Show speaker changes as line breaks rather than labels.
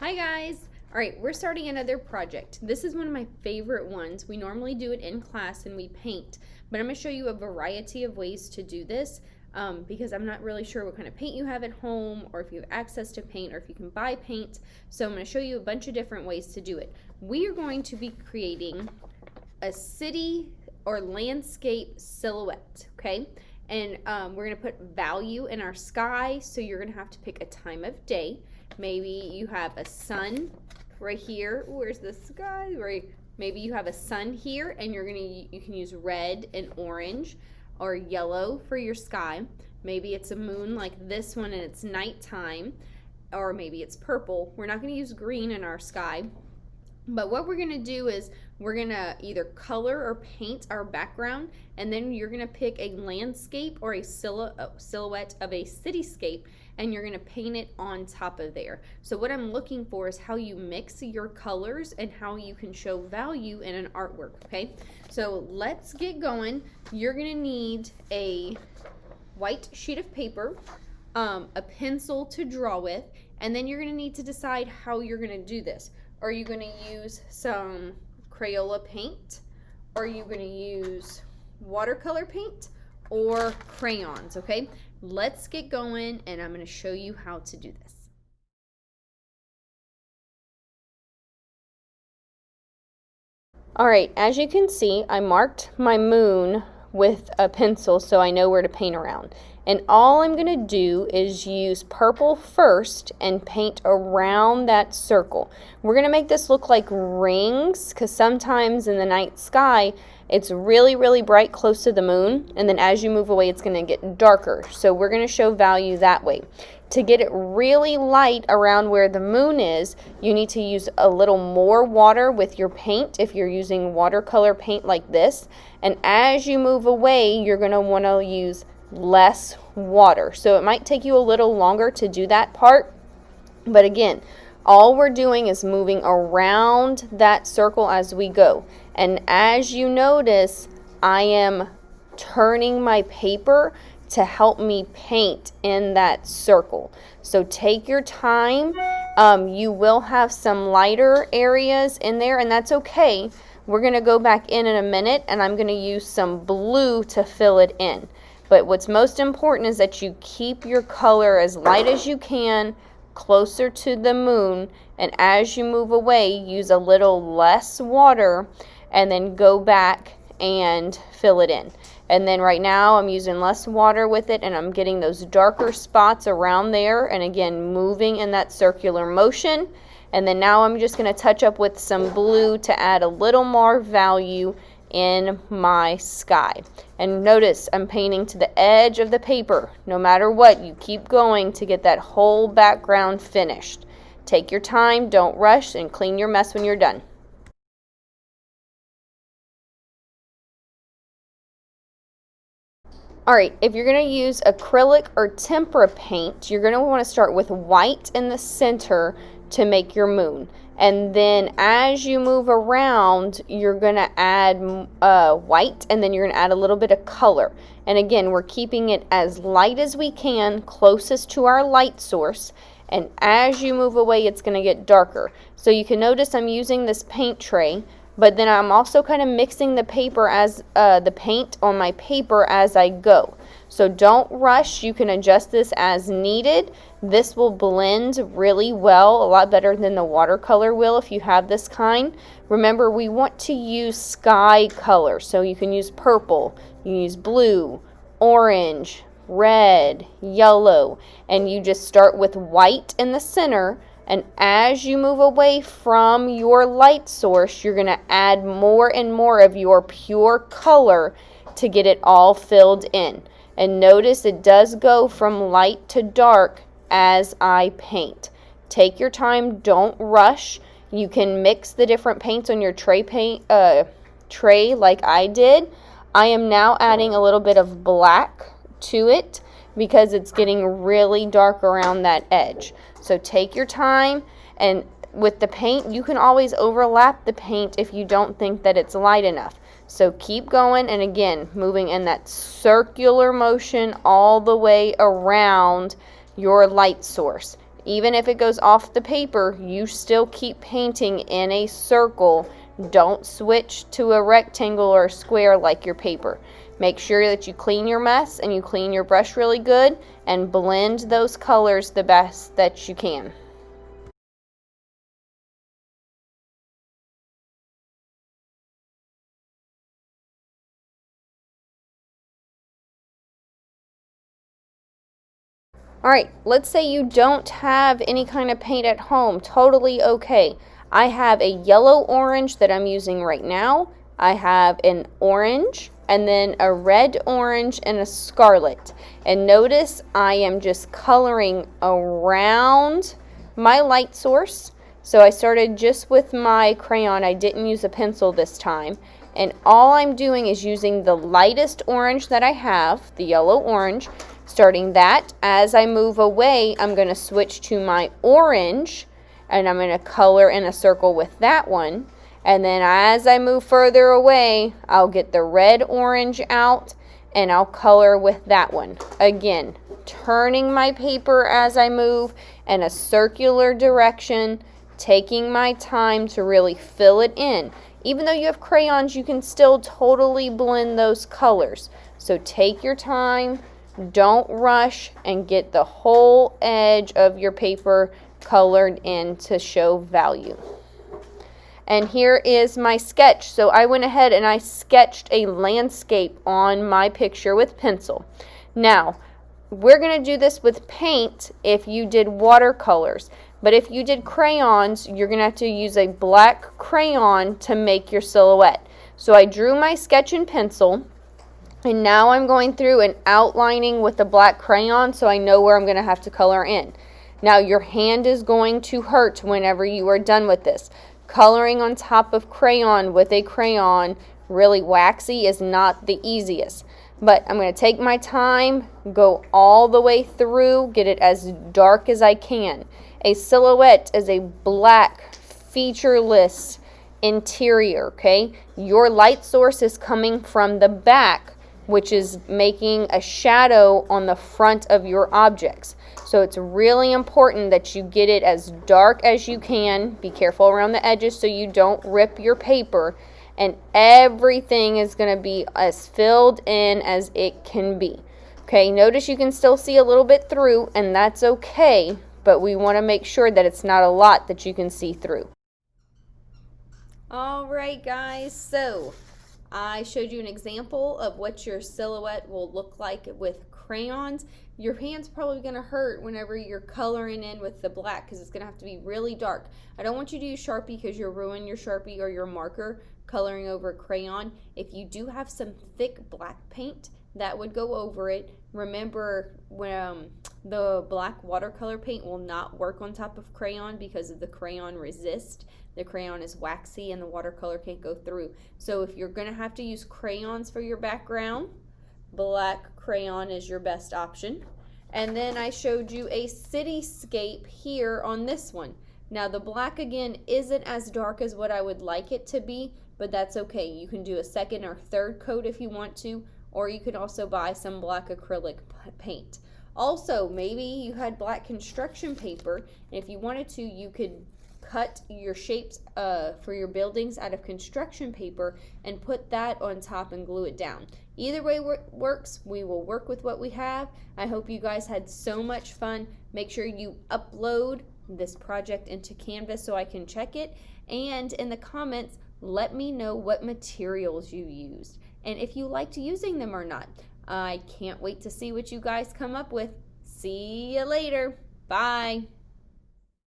Hi guys! Alright, we're starting another project. This is one of my favorite ones. We normally do it in class and we paint, but I'm going to show you a variety of ways to do this because I'm not really sure what kind of paint you have at home or if you have access to paint or if you can buy paint. So I'm going to show you a bunch of different ways to do it. We are going to be creating a city or landscape silhouette, okay? And we're going to put value in our sky, so you're going to have to pick a time of day. Maybe you have a sun right here. Where's the sky? Right. Maybe you have a sun here, and you can use red and orange or yellow for your sky. Maybe it's a moon like this one and it's nighttime, or maybe it's purple. We're not going to use green in our sky. But what we're going to do is we're going to either color or paint our background, and then you're going to pick a landscape or a silhouette of a cityscape, and you're going to paint it on top of there. So what I'm looking for is how you mix your colors and how you can show value in an artwork, okay? So let's get going. You're going to need a white sheet of paper, a pencil to draw with, and then you're going to need to decide how you're going to do this. Are you going to use some Crayola paint? Are you going to use watercolor paint or crayons, okay? Let's get going, and I'm going to show you how to do this. All right, as you can see, I marked my moon with a pencil so I know where to paint around. And all I'm going to do is use purple first and paint around that circle. We're going to make this look like rings because sometimes in the night sky it's really, really bright close to the moon, and then as you move away it's going to get darker. So we're going to show value that way. To get it really light around where the moon is, you need to use a little more water with your paint if you're using watercolor paint like this. And as you move away, you're going to want to use less water. So it might take you a little longer to do that part. But again, all we're doing is moving around that circle as we go. And as you notice, I am turning my paper to help me paint in that circle. So take your time. You will have some lighter areas in there, and that's okay. We're going to go back in a minute, and I'm going to use some blue to fill it in. But what's most important is that you keep your color as light as you can, closer to the moon, and as you move away, use a little less water, and then go back and fill it in. And then right now I'm using less water with it, and I'm getting those darker spots around there, and again moving in that circular motion. And then now I'm just going to touch up with some blue to add a little more value in my sky. And notice I'm painting to the edge of the paper. No matter what, you keep going to get that whole background finished. Take your time, don't rush, and clean your mess when you're done. Alright, if you're going to use acrylic or tempera paint, you're going to want to start with white in the center to make your moon. And then as you move around, you're going to add white, and then you're going to add a little bit of color. And again, we're keeping it as light as we can, closest to our light source. And as you move away, it's going to get darker. So you can notice I'm using this paint tray, but then I'm also kind of mixing the paper as the paint on my paper as I go. So don't rush. You can adjust this as needed. This will blend really well, a lot better than the watercolor will if you have this kind. Remember, we want to use sky color, so you can use purple, you can use blue, orange, red, yellow, and you just start with white in the center. And as you move away from your light source, you're going to add more and more of your pure color to get it all filled in. And notice it does go from light to dark as I paint. Take your time, don't rush. You can mix the different paints on your tray like I did. I am now adding a little bit of black to it because it's getting really dark around that edge. So take your time, and with the paint, you can always overlap the paint if you don't think that it's light enough. So keep going, and again, moving in that circular motion all the way around your light source. Even if it goes off the paper, you still keep painting in a circle. Don't switch to a rectangle or a square like your paper. Make sure that you clean your mess and you clean your brush really good and blend those colors the best that you can. Alright, let's say you don't have any kind of paint at home. Totally okay. I have a yellow-orange that I'm using right now. I have an orange, and then a red-orange, and a scarlet. And notice I am just coloring around my light source. So I started just with my crayon. I didn't use a pencil this time. And all I'm doing is using the lightest orange that I have, the yellow-orange, starting that. As I move away, I'm going to switch to my orange, and I'm going to color in a circle with that one. And then as I move further away, I'll get the red-orange out, and I'll color with that one. Again, turning my paper as I move in a circular direction, taking my time to really fill it in. Even though you have crayons, you can still totally blend those colors. So take your time. Don't rush, and get the whole edge of your paper colored in to show value. And here is my sketch. So I went ahead and I sketched a landscape on my picture with pencil. Now, we're going to do this with paint if you did watercolors. But if you did crayons, you're going to have to use a black crayon to make your silhouette. So I drew my sketch in pencil. And now I'm going through and outlining with the black crayon so I know where I'm going to have to color in. Now your hand is going to hurt whenever you are done with this. Coloring on top of crayon with a crayon really waxy is not the easiest. But I'm going to take my time, go all the way through, get it as dark as I can. A silhouette is a black, featureless interior, okay? Your light source is coming from the back, which is making a shadow on the front of your objects. So it's really important that you get it as dark as you can. Be careful around the edges so you don't rip your paper. And everything is going to be as filled in as it can be. Okay, notice you can still see a little bit through, and that's okay. But we want to make sure that it's not a lot that you can see through. All right, guys, so I showed you an example of what your silhouette will look like with crayons. Your hand's probably going to hurt whenever you're coloring in with the black because it's going to have to be really dark. I don't want you to use Sharpie because you'll ruin your Sharpie or your marker coloring over crayon. If you do have some thick black paint, that would go over it. Remember, when the black watercolor paint will not work on top of crayon because of the crayon resist. The crayon is waxy and the watercolor can't go through. So if you're going to have to use crayons for your background, black crayon is your best option. And then I showed you a cityscape here on this one. Now the black again isn't as dark as what I would like it to be, but that's okay. You can do a second or third coat if you want to, or you could also buy some black acrylic paint. Also, maybe you had black construction paper, and if you wanted to, you could cut your shapes for your buildings out of construction paper and put that on top and glue it down. Either way works. We will work with what we have. I hope you guys had so much fun. Make sure you upload this project into Canvas so I can check it, and in the comments let me know what materials you used and if you liked using them or not. I can't wait to see what you guys come up with. See you later. Bye.